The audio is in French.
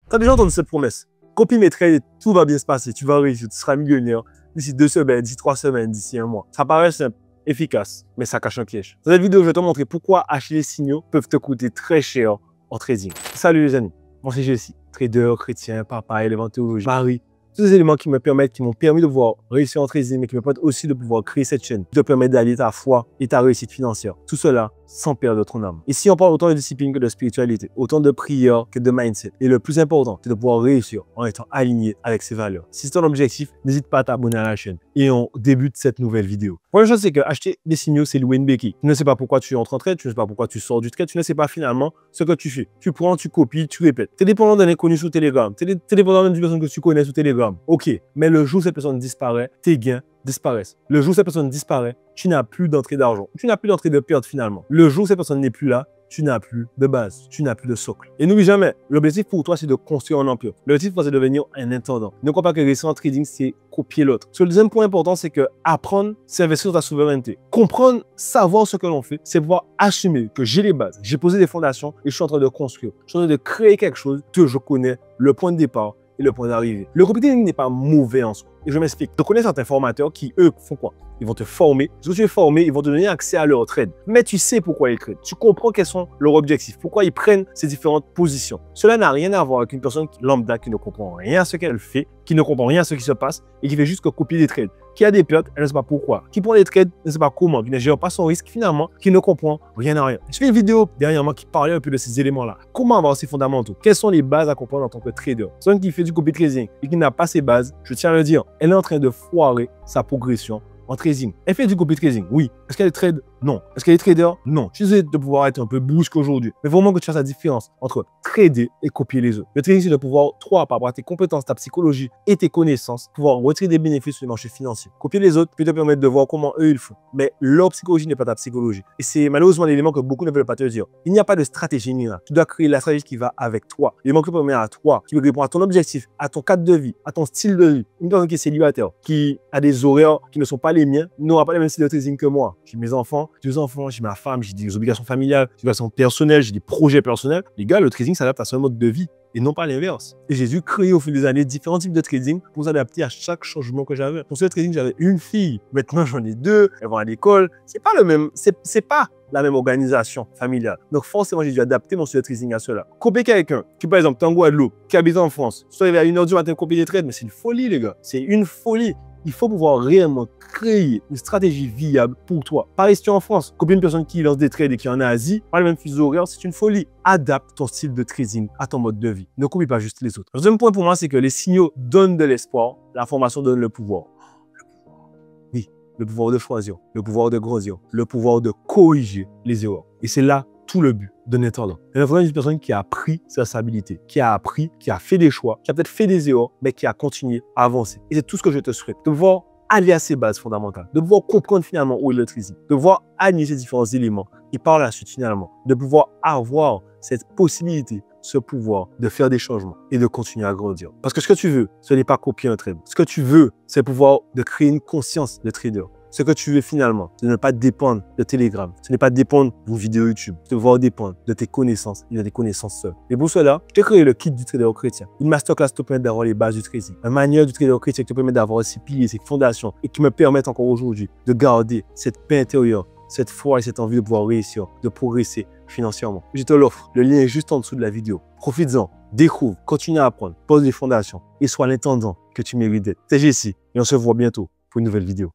Tu as déjà entendu cette promesse? Copie mes trades, tout va bien se passer, tu vas réussir, tu seras millionnaire d'ici 2 semaines, d'ici 3 semaines, d'ici 1 mois. Ça paraît simple, efficace, mais ça cache un piège. Dans cette vidéo, je vais te montrer pourquoi acheter les signaux peuvent te coûter très cher en trading. Salut les amis, moi c'est Jessie, trader, chrétien, papa, élément théologie, mari. Tous ces éléments qui m'ont permis de pouvoir réussir en trading, mais qui me permettent aussi de pouvoir créer cette chaîne, qui te permet d'allier ta foi et ta réussite financière. Tout cela sans perdre ton âme. Ici, on parle autant de discipline que de spiritualité, autant de prière que de mindset. Et le plus important, c'est de pouvoir réussir en étant aligné avec ses valeurs. Si c'est ton objectif, n'hésite pas à t'abonner à la chaîne. Et on débute cette nouvelle vidéo. La première chose, c'est que acheter des signaux, c'est louer une béquille. Tu ne sais pas pourquoi tu entres en trade, tu ne sais pas pourquoi tu sors du trade, tu ne sais pas finalement ce que tu fais. Tu prends, tu copies, tu répètes. Tu es dépendant d'un inconnu sur Telegram. Tu es dépendant d'une personne que tu connais sur Telegram. Ok, mais le jour où cette personne disparaît, tes gains disparaissent. Le jour où cette personne disparaît, tu n'as plus d'entrée d'argent. Tu n'as plus d'entrée de perte finalement. Le jour où cette personne n'est plus là, tu n'as plus de base, tu n'as plus de socle. Et n'oublie jamais, l'objectif pour toi, c'est de construire un empire. L'objectif pour toi, c'est de devenir un intendant. Ne crois pas que réussir en trading, c'est copier l'autre. Le deuxième point important, c'est que apprendre, c'est investir dans ta souveraineté. Comprendre, savoir ce que l'on fait, c'est pouvoir assumer que j'ai les bases, j'ai posé des fondations et je suis en train de construire. Je suis en train de créer quelque chose que je connais, le point de départ et le point d'arrivée. Le copy trading n'est pas mauvais en soi. Et je m'explique. Je connais certains formateurs qui, eux, font quoi? Ils vont te former. Si tu es formé, ils vont te donner accès à leur trade. Mais tu sais pourquoi ils tradent. Tu comprends quels sont leurs objectifs, pourquoi ils prennent ces différentes positions. Cela n'a rien à voir avec une personne lambda qui ne comprend rien à ce qu'elle fait, qui ne comprend rien à ce qui se passe et qui fait juste que copier des trades. Qui a des pertes, elle ne sait pas pourquoi. Qui prend des trades, elle ne sait pas comment. Qui ne gère pas son risque finalement, qui ne comprend rien à rien. J'ai fait une vidéo dernièrement qui parlait un peu de ces éléments-là. Comment avoir ces fondamentaux? Quelles sont les bases à comprendre en tant que trader? Quelqu'un qui fait du copy trading et qui n'a pas ces bases, je tiens à le dire, elle est en train de foirer sa progression en trading. Elle fait du copy trading, oui. Est-ce qu'elle trade? Non. Est-ce qu'elle est trader? Non. Je suis désolé de pouvoir être un peu brusque aujourd'hui, mais vraiment que tu fasses la différence entre trader et copier les autres. Le trading, c'est de pouvoir, toi, par rapport à tes compétences, ta psychologie et tes connaissances, pouvoir retirer des bénéfices sur le marché financier. Copier les autres peut te permettre de voir comment eux, ils font. Mais leur psychologie n'est pas ta psychologie. Et c'est malheureusement l'élément que beaucoup ne veulent pas te dire. Il n'y a pas de stratégie ni rien. Tu dois créer la stratégie qui va avec toi. L'élément qui permet à toi, qui répond à ton objectif, à ton cadre de vie, à ton style de vie. Une personne qui est célibataire, qui a des horaires qui ne sont pas les miens, n'aura pas le même style de trading que moi. J'ai mes enfants, 2 enfants, j'ai ma femme, j'ai des obligations familiales, des obligations personnelles, j'ai des projets personnels. Les gars, le trading s'adapte à son mode de vie et non pas l'inverse. Et j'ai dû créer au fil des années différents types de trading pour s'adapter à chaque changement que j'avais. Pour ce trading, j'avais une fille. Maintenant, j'en ai 2. Elles vont à l'école. C'est pas le même, c'est pas la même organisation familiale. Donc forcément, j'ai dû adapter mon style de trading à cela. Copier quelqu'un qui, par exemple, est en Guadeloupe, qui habite en France, tu arrives à 1 h du matin copier des trades, mais c'est une folie, les gars. C'est une folie. Il faut pouvoir réellement créer une stratégie viable pour toi. Pareil, si tu es en France, copier une personne qui lance des trades et qui est en Asie, pas le même fuseau horaire, c'est une folie. Adapte ton style de trading à ton mode de vie. Ne copie pas juste les autres. Le deuxième point pour moi, c'est que les signaux donnent de l'espoir. L'information donne le pouvoir. Oui, le pouvoir de choisir, le pouvoir de grandir, le pouvoir de corriger les erreurs. Et c'est là tout le but d'un intendant. C'est une personne qui a pris sa stabilité, qui a appris, qui a fait des choix, qui a peut-être fait des erreurs, mais qui a continué à avancer. Et c'est tout ce que je te souhaite. De pouvoir aller à ces bases fondamentales, de pouvoir comprendre finalement où est le trading, de pouvoir aligner ces différents éléments et par la suite finalement, de pouvoir avoir cette possibilité, ce pouvoir de faire des changements et de continuer à grandir. Parce que ce que tu veux, ce n'est pas copier un trade. Ce que tu veux, c'est pouvoir de créer une conscience de trader. Ce que tu veux finalement, c'est de ne pas dépendre de Telegram. Ce n'est pas dépendre de vos vidéos YouTube. C'est de pouvoir dépendre de tes connaissances et de tes connaissances seules. Et pour cela, je t'ai créé le kit du trader chrétien. Une masterclass te permet d'avoir les bases du trading. Un manuel du trader chrétien qui te permet d'avoir ses piliers, ses fondations et qui me permettent encore aujourd'hui de garder cette paix intérieure, cette foi et cette envie de pouvoir réussir, de progresser financièrement. Je te l'offre. Le lien est juste en dessous de la vidéo. Profites-en, découvre, continue à apprendre, pose des fondations et sois l'intendant que tu mérites d'être. C'est Jessie et on se voit bientôt pour une nouvelle vidéo.